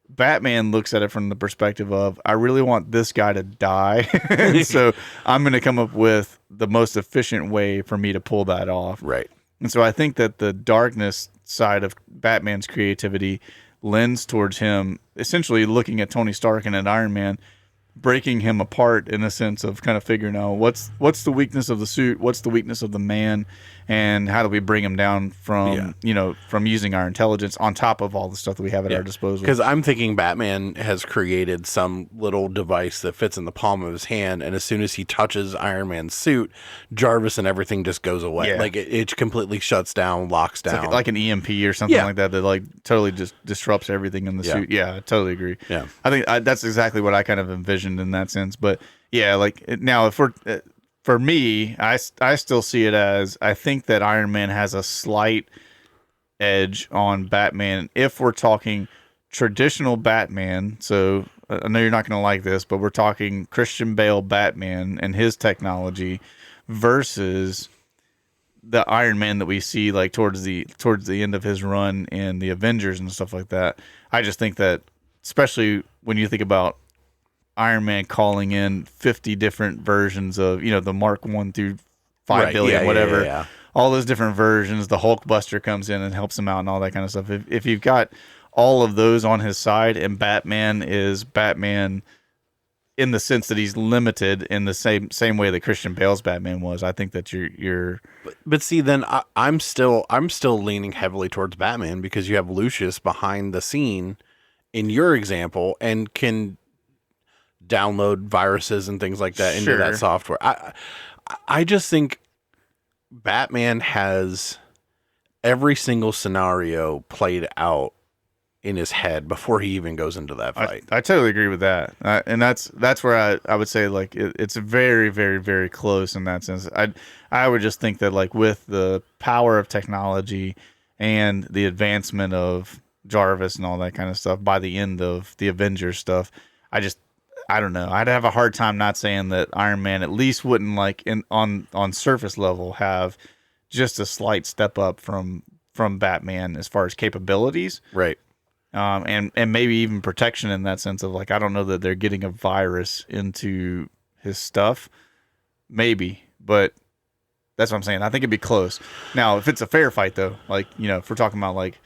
A: Batman looks at it from the perspective of, I really want this guy to die. And so I'm going to come up with the most efficient way for me to pull that off.
B: Right.
A: And so I think that the darkness side of Batman's creativity lends towards him essentially looking at Tony Stark and at Iron Man, breaking him apart in a sense of kind of figuring out what's the weakness of the suit, what's the weakness of the man, and how do we bring him down from from using our intelligence on top of all the stuff that we have at our disposal.
B: Because I'm thinking Batman has created some little device that fits in the palm of his hand, and as soon as he touches Iron Man's suit, Jarvis and everything just goes away.
A: Yeah.
B: Like it completely shuts down, locks down.
A: Like an EMP or something like that like totally just disrupts everything in the suit. Yeah, I totally agree.
B: Yeah.
A: I think that's exactly what I kind of envisioned in that sense. But yeah, like now if we're for me, I still see it as, I think that Iron Man has a slight edge on Batman if we're talking traditional Batman. So I know you're not going to like this, but we're talking Christian Bale Batman and his technology versus the Iron Man that we see like towards the end of his run in the Avengers and stuff like that. I just think that, especially when you think about Iron Man calling in 50 different versions of, the Mark 1 through 5 billion, whatever.
B: Yeah.
A: All those different versions. The Hulkbuster comes in and helps him out and all that kind of stuff. If you've got all of those on his side and Batman is Batman in the sense that he's limited in the same way that Christian Bale's Batman was, I think that you're
B: But see, then I'm still leaning heavily towards Batman because you have Lucius behind the scene in your example and can download viruses and things like that into that software. I just think Batman has every single scenario played out in his head before he even goes into that fight.
A: I totally agree with that. And that's where I would say like it's very, very, very close in that sense. I would just think that like with the power of technology and the advancement of Jarvis and all that kind of stuff by the end of the Avengers stuff, I don't know. I'd have a hard time not saying that Iron Man at least wouldn't like on surface level have just a slight step up from Batman as far as capabilities.
B: Right.
A: And maybe even protection in that sense of like, I don't know that they're getting a virus into his stuff. Maybe, but that's what I'm saying. I think it'd be close. Now, if it's a fair fight though, like, if we're talking about like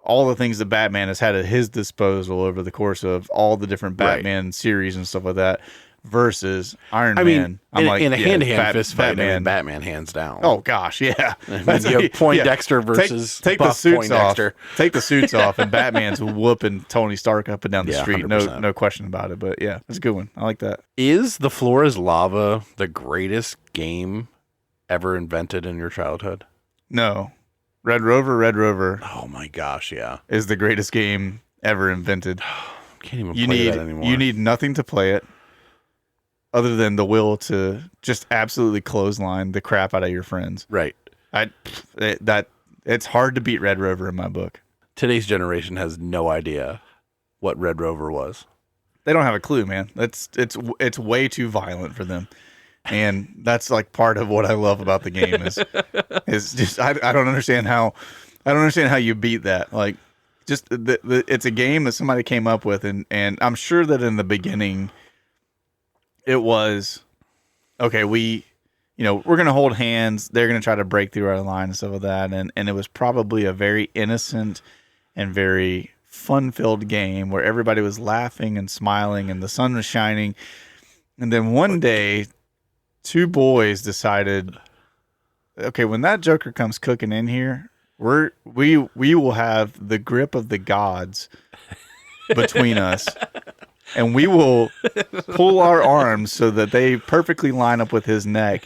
A: all the things that Batman has had at his disposal over the course of all the different Batman series and stuff like that versus Iron Man.
B: In a hand-to-hand fist fight, Batman hands down.
A: Oh gosh, yeah.
B: You have Poindexter versus
A: take the suits Poindexter off. Take the suits off, and Batman's whooping Tony Stark up and down the street. 100%. No question about it. But yeah, it's a good one. I like that.
B: Is The Floor Is Lava the greatest game ever invented in your childhood?
A: No. Red Rover.
B: Oh my gosh, yeah.
A: Is the greatest game ever invented.
B: Can't even play that anymore.
A: You need nothing to play it other than the will to just absolutely clothesline the crap out of your friends.
B: Right.
A: It's hard to beat Red Rover in my book.
B: Today's generation has no idea what Red Rover was.
A: They don't have a clue, man. It's way too violent for them. And that's like part of what I love about the game is just I don't understand how you beat that. Like just it's a game that somebody came up with and I'm sure that in the beginning it was okay, we're gonna hold hands, they're gonna try to break through our line and stuff like that, and it was probably a very innocent and very fun-filled game where everybody was laughing and smiling and the sun was shining. And then one day two boys decided, okay, when that Joker comes cooking in here, we will have the grip of the gods between us, and we will pull our arms so that they perfectly line up with his neck,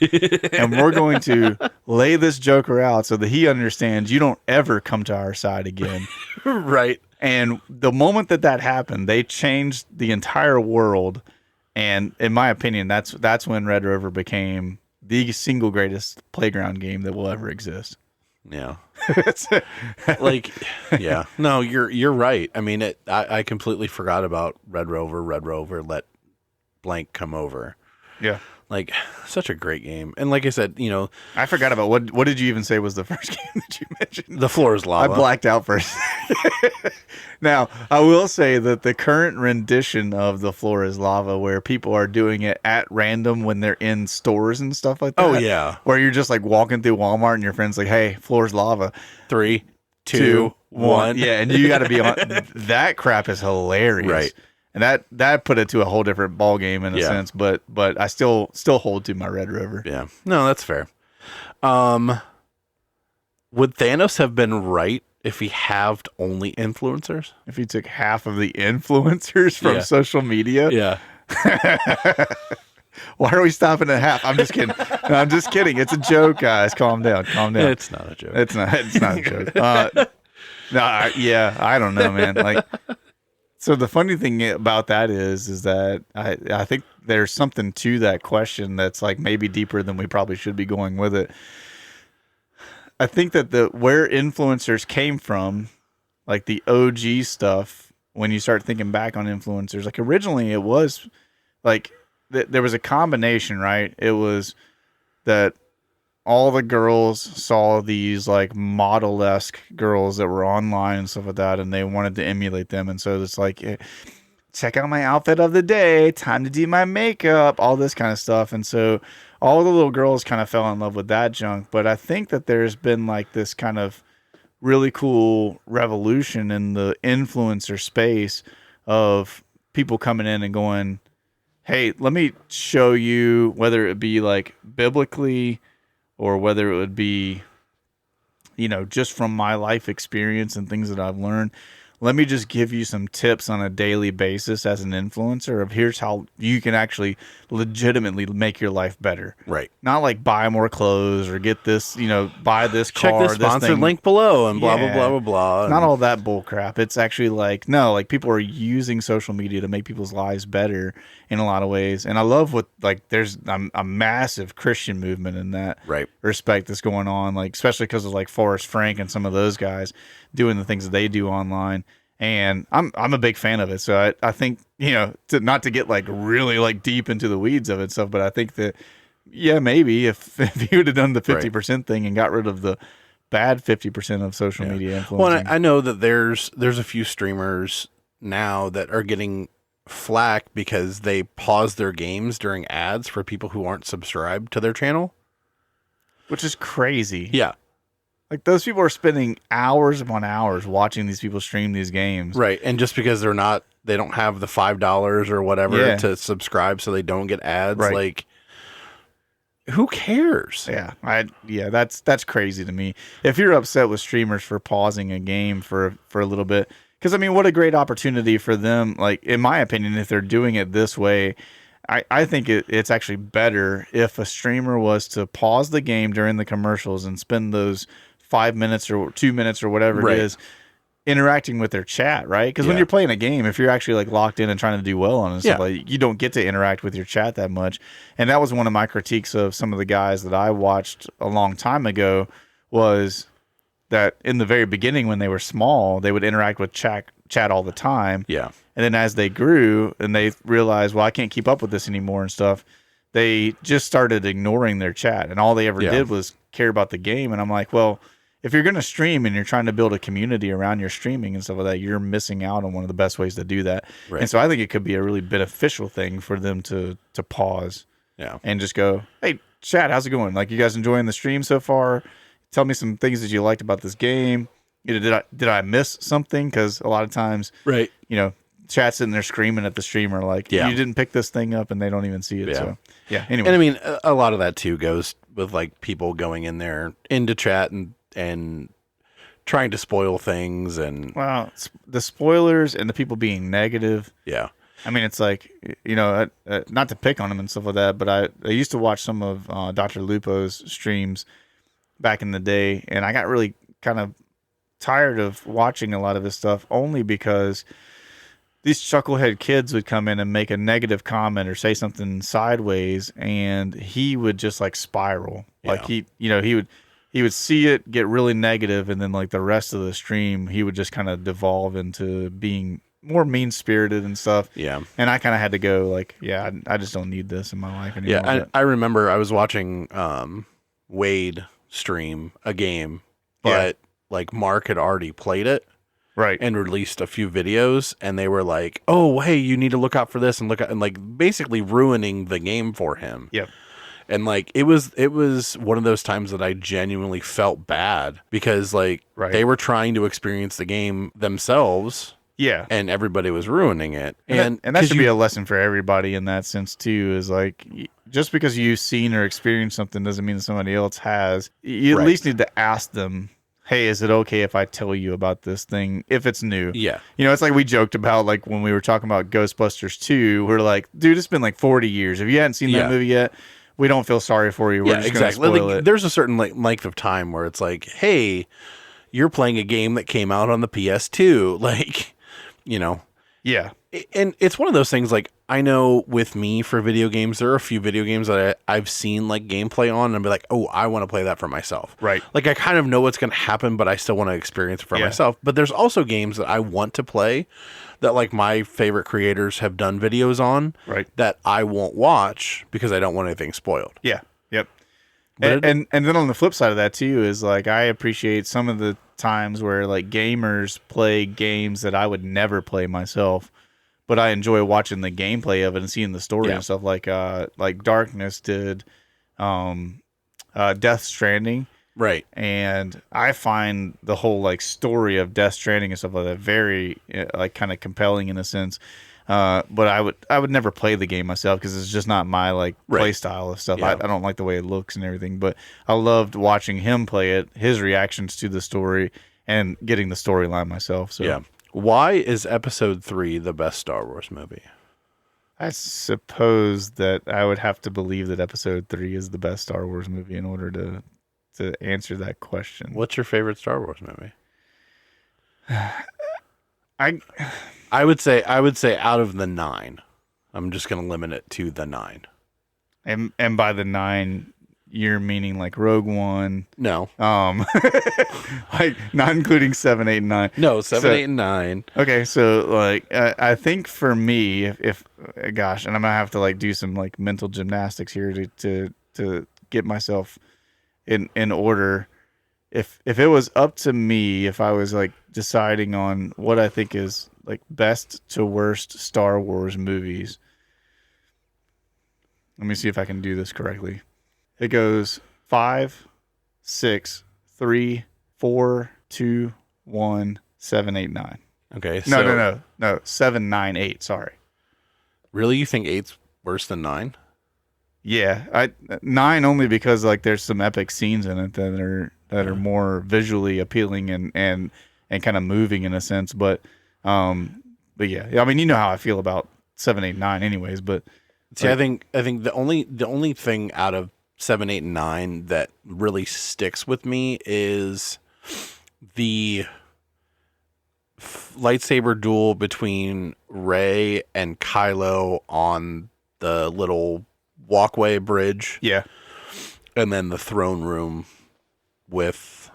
A: and we're going to lay this Joker out so that he understands you don't ever come to our side again.
B: Right.
A: And the moment that happened, they changed the entire world. And in my opinion, that's when Red Rover became the single greatest playground game that will ever exist.
B: Yeah. Yeah. No, you're right. I mean, I completely forgot about Red Rover, let blank come over.
A: Yeah.
B: Like, such a great game. And like I said,
A: I forgot about what did you even say was the first game that you mentioned?
B: The Floor is Lava.
A: I blacked out for a second. Now, I will say that the current rendition of The Floor is Lava, where people are doing it at random when they're in stores and stuff like that.
B: Oh, yeah.
A: Where you're just like walking through Walmart and your friend's like, hey, floor is lava.
B: 3, 2, 1.
A: Yeah, and you got to be on. That crap is hilarious.
B: Right.
A: And that put it to a whole different ball game in a sense, but I still hold to my Red River.
B: Yeah. No, that's fair. Would Thanos have been right if he halved only influencers?
A: If he took half of the influencers from social media?
B: Yeah.
A: Why are we stopping at half? I'm just kidding. No, I'm just kidding. It's a joke, guys. Calm down.
B: It's not a joke.
A: It's not a joke. I don't know, man. Like, so the funny thing about that is that I think there's something to that question that's like maybe deeper than we probably should be going with it. I think that where influencers came from, like the OG stuff, when you start thinking back on influencers, like originally it was like there was a combination, right? It was that all the girls saw these like model-esque girls that were online and stuff like that, and they wanted to emulate them. And so it's like, check out my outfit of the day, time to do my makeup, all this kind of stuff. And so all the little girls kind of fell in love with that junk. But I think that there's been like this kind of really cool revolution in the influencer space of people coming in and going, hey, let me show you, whether it be like biblically or whether it would be, just from my life experience and things that I've learned. Let me just give you some tips on a daily basis as an influencer of here's how you can actually legitimately make your life better.
B: Right.
A: Not like buy more clothes or get this, buy this car.
B: Check the sponsored link below and blah, blah, blah, blah, blah.
A: Not all that bull crap. It's actually like, no, like people are using social media to make people's lives better in a lot of ways. And I love what, like, there's a massive Christian movement in that respect that's going on, like, especially because of like Forrest Frank and some of those guys doing the things that they do online. And I'm a big fan of it. So I think, not to get like really like deep into the weeds of it and stuff, but I think that, maybe if you would have done the 50% thing and got rid of the bad 50% of social media influencing.
B: Well, I know that there's a few streamers now that are getting flack because they pause their games during ads for people who aren't subscribed to their channel.
A: Which is crazy.
B: Yeah.
A: Like those people are spending hours upon hours watching these people stream these games.
B: Right. And just because they don't have the $5 or whatever to subscribe so they don't get ads, like who cares?
A: Yeah. That's crazy to me. If you're upset with streamers for pausing a game for a little bit, because I mean, what a great opportunity for them. Like, in my opinion, if they're doing it this way, I think it's actually better if a streamer was to pause the game during the commercials and spend those 5 minutes or 2 minutes or whatever it is interacting with their chat, right? Because when you're playing a game, if you're actually like locked in and trying to do well on it, stuff, like, you don't get to interact with your chat that much. And that was one of my critiques of some of the guys that I watched a long time ago, was that in the very beginning when they were small, they would interact with chat all the time.
B: Yeah.
A: And then as they grew and they realized, well, I can't keep up with this anymore and stuff, they just started ignoring their chat. And all they ever did was care about the game. And I'm like, well, if you're going to stream and you're trying to build a community around your streaming and stuff like that, you're missing out on one of the best ways to do that. Right. And so I think it could be a really beneficial thing for them to pause and just go, hey, chat, how's it going? Like, you guys enjoying the stream so far? Tell me some things that you liked about this game. Did I miss something? Because a lot of times, chat's sitting there screaming at the streamer like, you didn't pick this thing up, and they don't even see it. So, anyway.
B: And I mean, a lot of that too goes with like people going in there into chat and trying to spoil things. And
A: well, the spoilers and the people being negative.
B: Yeah.
A: I mean, it's like, not to pick on them and stuff like that, but I used to watch some of Dr. Lupo's streams back in the day, and I got really kind of tired of watching a lot of his stuff, only because these chucklehead kids would come in and make a negative comment or say something sideways, and he would just like spiral. Like he would see it, get really negative, and then like the rest of the stream, he would just kind of devolve into being more mean spirited and stuff.
B: Yeah.
A: And I kind of had to go like, yeah, I just don't need this in my life anymore.
B: Yeah, I remember I was watching Wade stream a game, but like Mark had already played it.
A: Right.
B: And released a few videos, and they were like, "Oh, hey, you need to look out for this," and like basically ruining the game for him.
A: Yep.
B: And like it was one of those times that I genuinely felt bad because like they were trying to experience the game themselves.
A: Yeah.
B: And everybody was ruining it.
A: And that should be a lesson for everybody in that sense too, is like, just because you've seen or experienced something doesn't mean that somebody else has. You at least need to ask them, hey, is it okay if I tell you about this thing if it's new?
B: Yeah.
A: You know, it's like we joked about, like when we were talking about Ghostbusters 2, we're like, dude, it's been like 40 years. If you hadn't seen that movie yet, we don't feel sorry for you. We're just going to spoil it.
B: There's a certain length of time where it's like, hey, you're playing a game that came out on the PS2. Like, you know.
A: Yeah.
B: And it's one of those things, like, I know with me for video games, there are a few video games that I've seen like gameplay on and be like, oh, I want to play that for myself.
A: Right.
B: Like I kind of know what's going to happen, but I still want to experience it for myself. But there's also games that I want to play that like my favorite creators have done videos on that I won't watch because I don't want anything spoiled.
A: Yeah. Yep. And then on the flip side of that too is like, I appreciate some of the times where like gamers play games that I would never play myself, but I enjoy watching the gameplay of it and seeing the story and stuff. Like Darkness did Death Stranding.
B: Right.
A: And I find the whole like story of Death Stranding and stuff like that very like kind of compelling in a sense. But I would never play the game myself because it's just not my like play style of stuff. I don't like the way it looks and everything, but I loved watching him play it, his reactions to the story, and getting the storyline myself. So
B: yeah. Why is Episode 3 the best Star Wars movie?
A: I suppose that I would have to believe that Episode 3 is the best Star Wars movie in order to answer that question.
B: What's your favorite Star Wars movie?
A: I
B: would say out of the 9. I'm just going to limit it to the 9.
A: And by the 9, you're meaning like Rogue One?
B: No.
A: Like not including 7, 8, and 9.
B: No, 7, 8, and 9.
A: Okay, so like I think for me, if gosh, and I'm gonna have to like do some like mental gymnastics here to get myself in order. If it was up to me, if I was like deciding on what I think is like best to worst Star Wars movies, let me see if I can do this correctly. It goes 5, 6, 3, 4, 2, 1, 7, 8, 9.
B: Okay. So
A: No. 7, 9, 8. Sorry.
B: Really, you think 8's worse than 9?
A: Yeah, 9 only because like there's some epic scenes in it that are more visually appealing and kind of moving in a sense. But yeah, I mean, you know how I feel about 7, 8, 9 anyways. But
B: see, I think the only thing out of 7, 8, and 9 that really sticks with me is the lightsaber duel between Rey and Kylo on the little walkway bridge.
A: Yeah.
B: And then the throne room with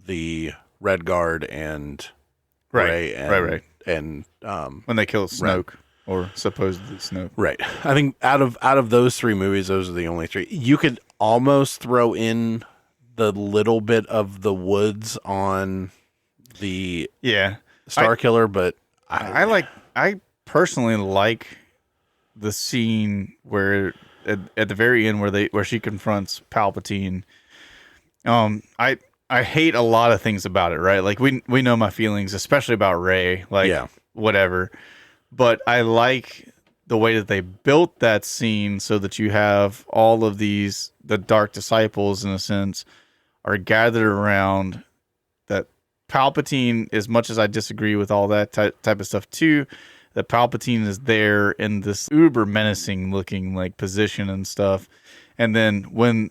B: the Red Guard and Rey and
A: when they kill Snoke. Or supposedly Snoke.
B: Right. I think out of those 3 movies, those are the only 3. You could almost throw in the little bit of the woods on the Star Killer, but
A: I personally like the scene where at the very end where she confronts Palpatine. I hate a lot of things about it, right? Like we know my feelings, especially about Rey. Like whatever. But I like the way that they built that scene so that you have all of the dark disciples, in a sense, are gathered around that Palpatine, as much as I disagree with all that type of stuff too, that Palpatine is there in this uber menacing looking like position and stuff. And then when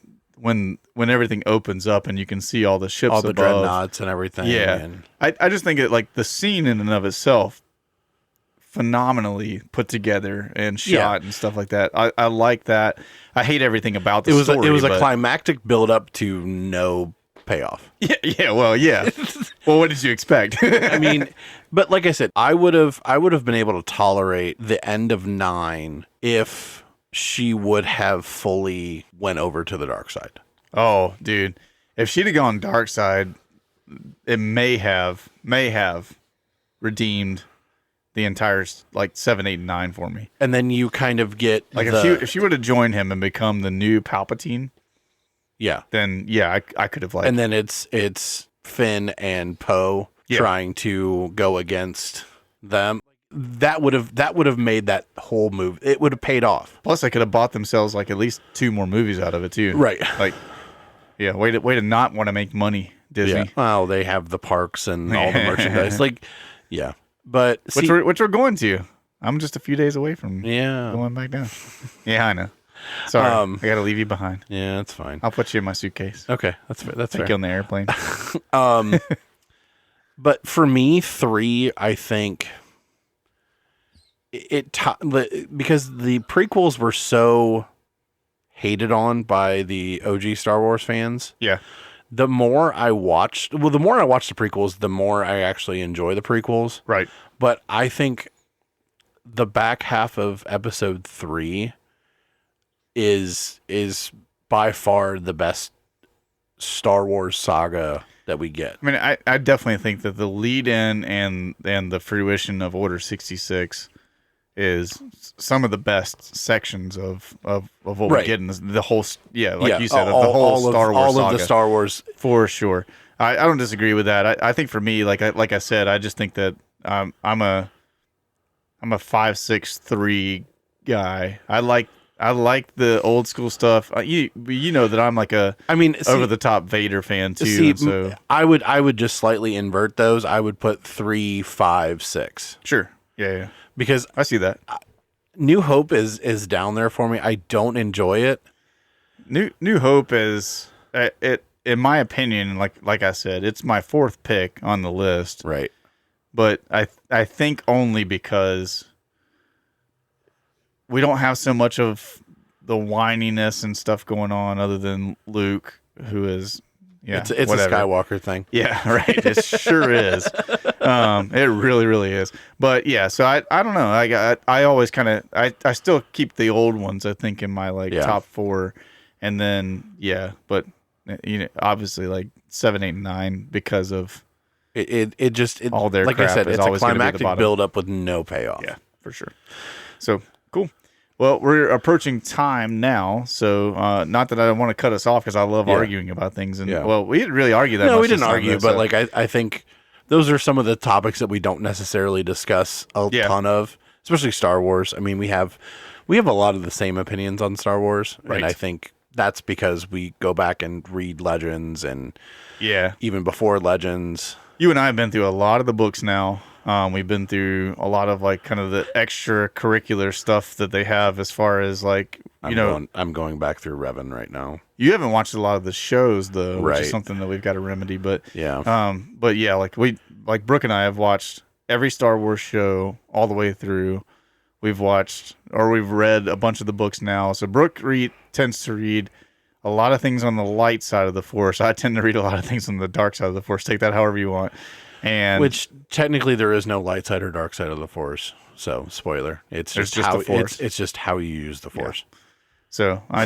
A: everything opens up and you can see all the ships
B: all the
A: above,
B: dreadnoughts and everything.
A: Yeah.
B: And
A: I just think it like the scene in and of itself phenomenally put together and shot and stuff like that. I like that. I hate everything about the story.
B: It was a climactic build up to no payoff.
A: Yeah. Well, yeah. Well, what did you expect?
B: I mean, but like I said, I would have been able to tolerate the end of 9 if she would have fully went over to the dark side.
A: Oh, dude. If she'd have gone dark side, it may have redeemed the entire like 7, 8, and 9 for me.
B: And then you kind of get
A: Like if she would have joined him and become the new Palpatine, then I could have
B: and then it's Finn and Poe trying to go against them. That would have made that whole move. It would have paid off.
A: Plus, they could have bought themselves like at least 2 more movies out of it too.
B: Right.
A: Like, yeah, way to not want to make money, Disney.
B: Yeah. Well, they have the parks and all the merchandise. Like, yeah. But
A: which we're going to. I'm just a few days away from going back down. Yeah, I know. Sorry, I got to leave you behind.
B: Yeah, that's fine.
A: I'll put you in my suitcase.
B: Okay, that's fair. That's
A: Take
B: fair.
A: you on the airplane.
B: But for me, 3, I think because the prequels were so hated on by the OG Star Wars fans.
A: Yeah.
B: The more I watched the prequels, the more I actually enjoy the prequels.
A: Right.
B: But I think the back half of episode 3 is by far the best Star Wars saga that we get.
A: I mean, I definitely think that the lead in and the fruition of Order 66 is some of the best sections of what we get in the whole you said, of the whole Star Wars saga.
B: Of the Star Wars
A: for sure. I don't disagree with that. I think for me, like I said, I just think that I'm a 5, 6, 3 guy. I like the old school stuff. You know that I'm like over the top Vader fan too. So
B: I would just slightly invert those. I would put 3, 5, 6.
A: Sure. Yeah.
B: Because
A: I see that.
B: New Hope is down there for me. I don't enjoy it.
A: New Hope is it in my opinion, like I said, it's my 4th pick on the list.
B: Right.
A: But I think only because we don't have so much of the whininess and stuff going on other than Luke, who is it's
B: a Skywalker thing.
A: Yeah, right. It sure is. It really, really is. But yeah, so I don't know. I always kind of I still keep the old ones. I think in my top 4, and then but obviously like 7, 8, and 9 because of
B: it just
A: all their
B: like
A: crap
B: I said,
A: is
B: it's a
A: always gonna be the
B: climactic
A: bottom.
B: build up with no payoff.
A: Yeah, for sure. So cool. Well, we're approaching time now, so not that I want to cut us off because I love arguing about things. And well, we didn't really argue that much.
B: No, we didn't
A: this time,
B: argue,
A: though,
B: but
A: so.
B: I think those are some of the topics that we don't necessarily discuss a ton of, especially Star Wars. I mean, we have a lot of the same opinions on Star Wars, and I think that's because we go back and read Legends and even before Legends.
A: You and I have been through a lot of the books now. We've been through a lot of like kind of the extracurricular stuff that they have as far as like
B: I'm going back through Revan right now.
A: You haven't watched a lot of the shows though, which is something that we've got to remedy. But like Brooke and I have watched every Star Wars show all the way through. We've read a bunch of the books now. So Brooke tends to read a lot of things on the light side of the Force. I tend to read a lot of things on the dark side of the Force. Take that however you want. And
B: which technically there is no light side or dark side of the Force. So spoiler, it's just how
A: the Force.
B: It's just how you use the Force.
A: Yeah. So I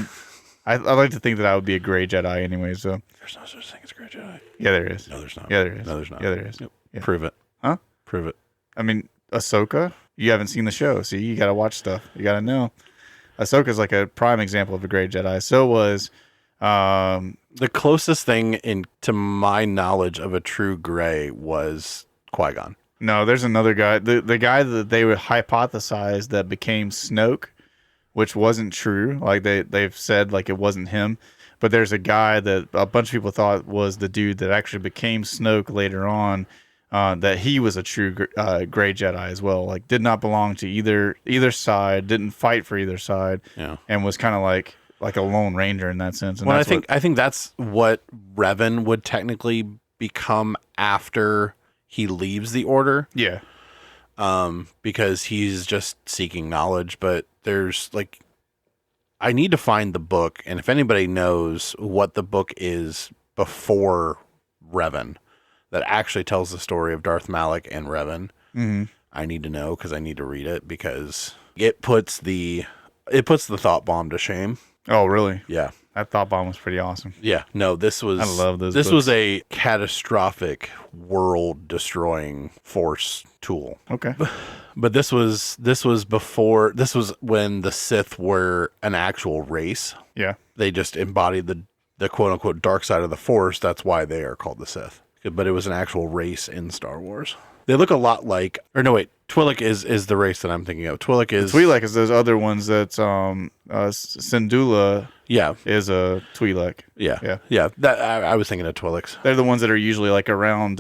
A: like to think that I would be a gray Jedi anyway. So
B: there's no such thing as a gray Jedi.
A: Yeah, there is.
B: No, there's not.
A: Yeah, there is.
B: No, there's not.
A: Yeah, there is.
B: Yep.
A: Yeah.
B: Prove it.
A: Huh?
B: Prove it.
A: I mean, Ahsoka. You haven't seen the show, see? You got to watch stuff. You got to know. Ahsoka's like a prime example of a gray Jedi. So was
B: the closest thing to my knowledge of a true gray was Qui-Gon.
A: No, there's another guy. The guy that they would hypothesize that became Snoke, which wasn't true. Like they've said like it wasn't him. But there's a guy that a bunch of people thought was the dude that actually became Snoke later on. That he was a true gray Jedi as well. Like did not belong to either side. Didn't fight for either side.
B: Yeah.
A: And was kind of like a lone ranger in that sense. And
B: well, I think that's what Revan would technically become after he leaves the Order.
A: Yeah.
B: Because he's just seeking knowledge, but there's I need to find the book, and if anybody knows what the book is before Revan that actually tells the story of Darth Malak and Revan.
A: Mm-hmm.
B: I need to know because I need to read it because it puts the thought bomb to shame.
A: Oh, really?
B: Yeah.
A: That thought bomb was pretty awesome.
B: Yeah. No, this was.
A: I love those
B: This
A: books.
B: was a catastrophic, world-destroying force tool.
A: Okay.
B: But this was before. This was when the Sith were an actual race.
A: Yeah.
B: They just embodied the quote unquote dark side of the Force. That's why they are called the Sith. But it was an actual race in Star Wars. They look a lot like, or no, wait, Twi'lek is the race that I'm thinking of. Twi'lek is
A: those other ones that Syndulla
B: yeah,
A: is a Twi'lek.
B: yeah. That I was thinking of Twi'leks.
A: They're the ones that are usually like around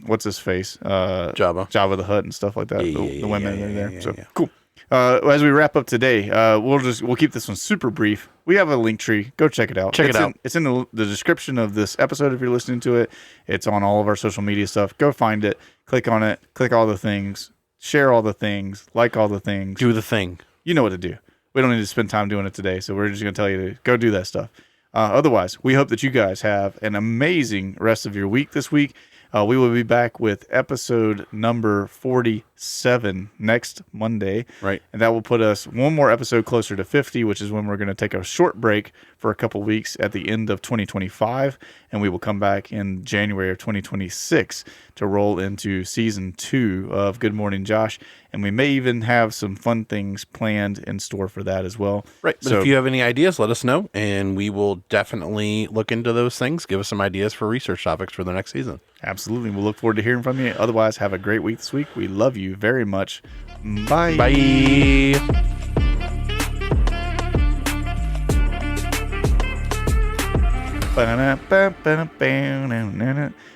A: what's his face?
B: Jabba
A: the Hutt and stuff like that. The women that are there. So
B: yeah.
A: cool. As we wrap up today, we'll keep this one super brief. We have a link tree. Go check it out. It's in the description of this episode if you're listening to it. It's on all of our social media stuff. Go find it. Click on it. Click all the things. Share all the things. Like all the things.
B: Do the thing.
A: You know what to do. We don't need to spend time doing it today, so we're just going to tell you to go do that stuff. Otherwise, we hope that you guys have an amazing rest of your week this week. We will be back with episode number 47 next Monday.
B: Right.
A: And that will put us one more episode closer to 50, which is when we're going to take a short break for a couple weeks at the end of 2025. And we will come back in January of 2026 to roll into season 2 of Good Morning Josh. And we may even have some fun things planned in store for that as well.
B: Right. But if you have any ideas, let us know. And we will definitely look into those things. Give us some ideas for research topics for the next season.
A: Absolutely. We'll look forward to hearing from you. Otherwise, have a great week this week. We love you very much. Bye.
B: Bye.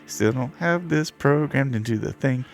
A: Still don't have this programmed into the thing.